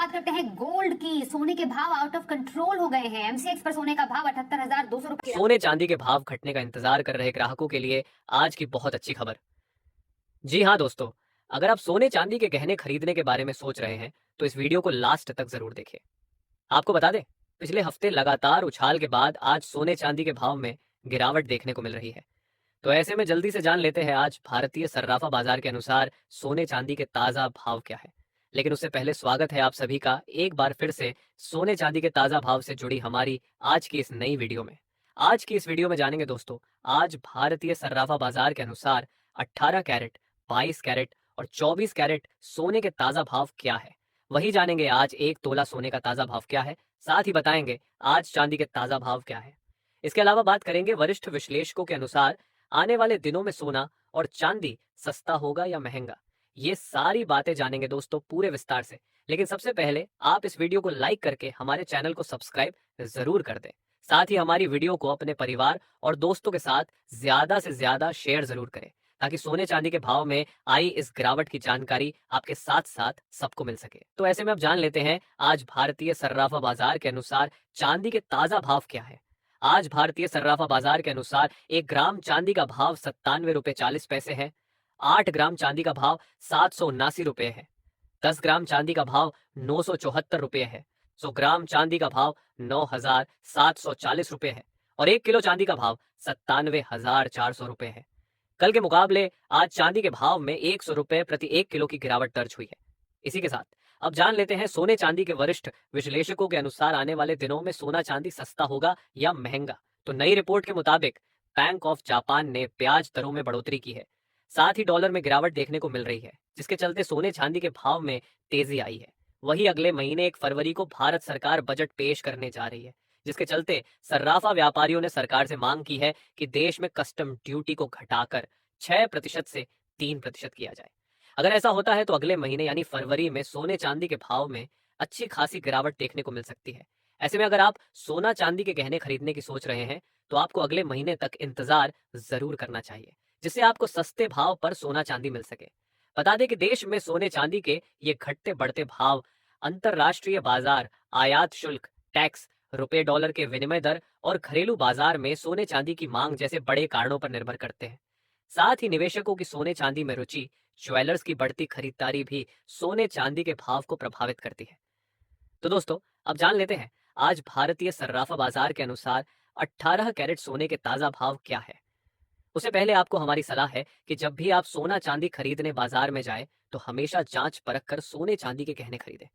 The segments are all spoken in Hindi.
बात करते हैं गोल्ड की। सोने के भाव आउट ऑफ कंट्रोल हो गए हैं। एमसीएक्स पर सोने का भाव 78,200 रुपए। सोने चांदी के भाव घटने का इंतजार कर रहे ग्राहकों के लिए आज की बहुत अच्छी खबर। जी हाँ दोस्तों, अगर आप सोने चांदी के गहने खरीदने के बारे में सोच रहे हैं तो इस वीडियो को लास्ट तक जरूर देखें। आपको बता दें, पिछले हफ्ते लगातार उछाल के बाद आज सोने चांदी के भाव में गिरावट देखने को मिल रही है। तो ऐसे में जल्दी से जान लेते हैं आज भारतीय सर्राफा बाजार के अनुसार सोने चांदी के ताजा भाव क्या है। लेकिन उससे पहले स्वागत है आप सभी का एक बार फिर से सोने चांदी के ताजा भाव से जुड़ी हमारी आज की इस नई वीडियो में। आज की इस वीडियो में जानेंगे दोस्तों, आज भारतीय सर्राफा बाजार के अनुसार 18 कैरेट, 22 कैरेट और 24 कैरेट सोने के ताजा भाव क्या है। वही जानेंगे आज एक तोला सोने का ताजा भाव क्या है, साथ ही बताएंगे आज चांदी के ताजा भाव क्या है। इसके अलावा बात करेंगे वरिष्ठ विश्लेषकों के अनुसार आने वाले दिनों में सोना और चांदी सस्ता होगा या महंगा। ये सारी बातें जानेंगे दोस्तों पूरे विस्तार से। लेकिन सबसे पहले आप इस वीडियो को लाइक करके हमारे चैनल को सब्सक्राइब जरूर कर दें। साथ ही हमारी वीडियो को अपने परिवार और दोस्तों के साथ ज्यादा से ज्यादा शेयर जरूर करें, ताकि सोने चांदी के भाव में आई इस गिरावट की जानकारी आपके साथ साथ सबको मिल सके। तो ऐसे में अब जान लेते हैं आज भारतीय सर्राफा बाजार के अनुसार चांदी के ताजा भाव क्या है। आज भारतीय सर्राफा बाजार के अनुसार 1 ग्राम चांदी का भाव 97 रुपए 40 पैसे है। 8 ग्राम चांदी का भाव 779 रुपए है। 10 ग्राम चांदी का भाव 974 रुपए है। 100 ग्राम चांदी का भाव 9,740 रुपए है और 1 किलो चांदी का भाव 97,400 रुपए है। कल के मुकाबले आज चांदी के भाव में 100 रुपए प्रति 1 किलो की गिरावट दर्ज हुई है। इसी के साथ अब जान लेते हैं सोने चांदी के वरिष्ठ विश्लेषकों के अनुसार आने वाले दिनों में सोना चांदी सस्ता होगा या महंगा। तो नई रिपोर्ट के मुताबिक बैंक ऑफ जापान ने ब्याज दरों में बढ़ोतरी की है। साथ ही डॉलर में गिरावट देखने को मिल रही है, जिसके चलते सोने चांदी के भाव में तेजी आई है। वहीं अगले महीने 1 फरवरी को भारत सरकार बजट पेश करने जा रही है, जिसके चलते सर्राफा व्यापारियों ने सरकार से मांग की है कि देश में कस्टम ड्यूटी को घटाकर 6% से 3% किया जाए। अगर ऐसा होता है तो अगले महीने यानी फरवरी में सोने चांदी के भाव में अच्छी खासी गिरावट देखने को मिल सकती है। ऐसे में अगर आप सोना चांदी के गहने खरीदने की सोच रहे हैं तो आपको अगले महीने तक इंतजार जरूर करना चाहिए, जिससे आपको सस्ते भाव पर सोना चांदी मिल सके। बता दें कि देश में सोने चांदी के ये घटते बढ़ते भाव अंतरराष्ट्रीय बाजार, आयात शुल्क, टैक्स, रुपए डॉलर के विनिमय दर और घरेलू बाजार में सोने चांदी की मांग जैसे बड़े कारणों पर निर्भर करते हैं। साथ ही निवेशकों की सोने चांदी में रुचि, ज्वेलर्स की बढ़ती खरीदारी भी सोने चांदी के भाव को प्रभावित करती है। तो दोस्तों अब जान लेते हैं आज भारतीय सर्राफा बाजार के अनुसार 18 कैरेट सोने के ताजा भाव क्या है। उससे पहले आपको हमारी सलाह है कि जब भी आप सोना चांदी खरीदने बाजार में जाएं तो हमेशा जांच परख कर सोने चांदी के गहने खरीदें,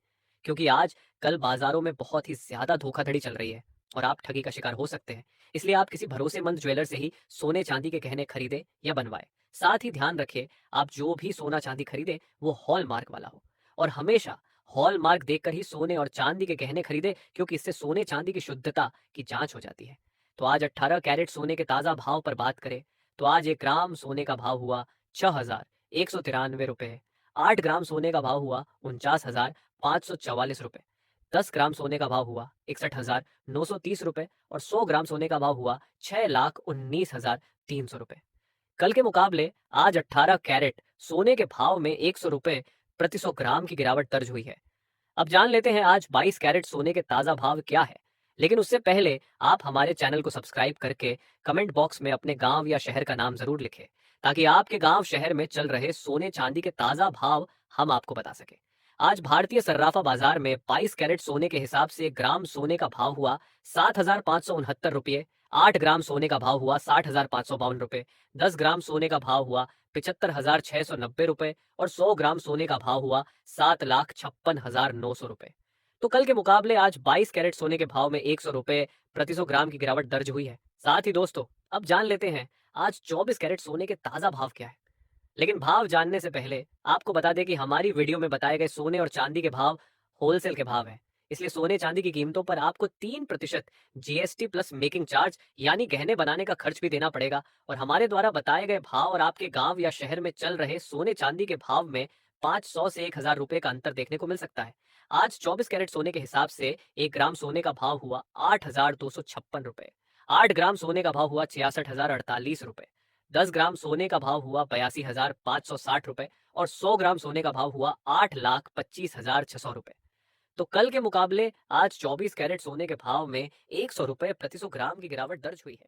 क्योंकि आज कल बाजारों में बहुत ही ज्यादा धोखाधड़ी चल रही है और आप ठगी का शिकार हो सकते हैं। इसलिए आप किसी भरोसेमंद ज्वेलर से ही सोने चांदी के गहने खरीदें या बनवाएं। साथ ही ध्यान रखें, आप जो भी सोना चांदी खरीदें वो हॉलमार्क वाला हो और हमेशा हॉलमार्क देखकर ही सोने और चांदी के गहने खरीदें, क्योंकि इससे सोने चांदी की शुद्धता की जांच हो जाती है। तो आज 18 कैरेट सोने के ताजा भाव पर बात करें तो आज 1 ग्राम सोने का भाव हुआ 6,193 रुपए। 8 ग्राम सोने का भाव हुआ 49,544 रुपए। 10 ग्राम सोने का भाव हुआ 61,930 रुपए और 100 ग्राम सोने का भाव हुआ 6,19,300 रुपए। कल के मुकाबले आज 18 कैरेट सोने के भाव में 100 रुपए प्रति 100 ग्राम की गिरावट दर्ज हुई है। अब जान लेते हैं आज 22 कैरेट सोने के ताजा भाव क्या है। लेकिन उससे पहले आप हमारे चैनल को सब्सक्राइब करके कमेंट बॉक्स में अपने गांव या शहर का नाम जरूर लिखें, ताकि आपके गांव शहर में चल रहे सोने चांदी के ताजा भाव हम आपको बता सके। आज भारतीय सर्राफा बाजार में 22 कैरेट सोने के हिसाब से 1 ग्राम सोने का भाव हुआ 7,569 रुपये। 8 ग्राम सोने का भाव हुआ 60,552 रुपये। 10 ग्राम सोने का भाव हुआ 75,690 रुपये और 100 ग्राम सोने का भाव हुआ 7,56,900 रुपये। तो कल के मुकाबले आज 22 कैरेट सोने के भाव में 100 रुपए प्रति 100 ग्राम की गिरावट दर्ज हुई है। साथ ही दोस्तों अब जान लेते हैं आज 24 कैरेट सोने के ताजा भाव क्या है। लेकिन भाव जानने से पहले आपको बता दें कि हमारी वीडियो में बताए गए सोने और चांदी के भाव होलसेल के भाव हैं। इसलिए सोने चांदी की कीमतों पर आपको 3% जीएसटी प्लस मेकिंग चार्ज यानी गहने बनाने का खर्च भी देना पड़ेगा। और हमारे द्वारा बताए गए भाव और आपके गांव या शहर में चल रहे सोने चांदी के भाव में 500 से 1,000 रुपए का अंतर देखने को मिल सकता है। आज 24 कैरेट सोने के हिसाब से 1 ग्राम सोने का भाव हुआ 8,256 रुपए। 8 ग्राम सोने का भाव हुआ 66,048 रुपए। 10 ग्राम सोने का भाव हुआ 82,560 रुपए और 100 ग्राम सोने का भाव हुआ 8,25,600 रुपए। तो कल के मुकाबले आज 24 कैरेट सोने के भाव में 100 रुपए प्रति 100 ग्राम की गिरावट दर्ज हुई है।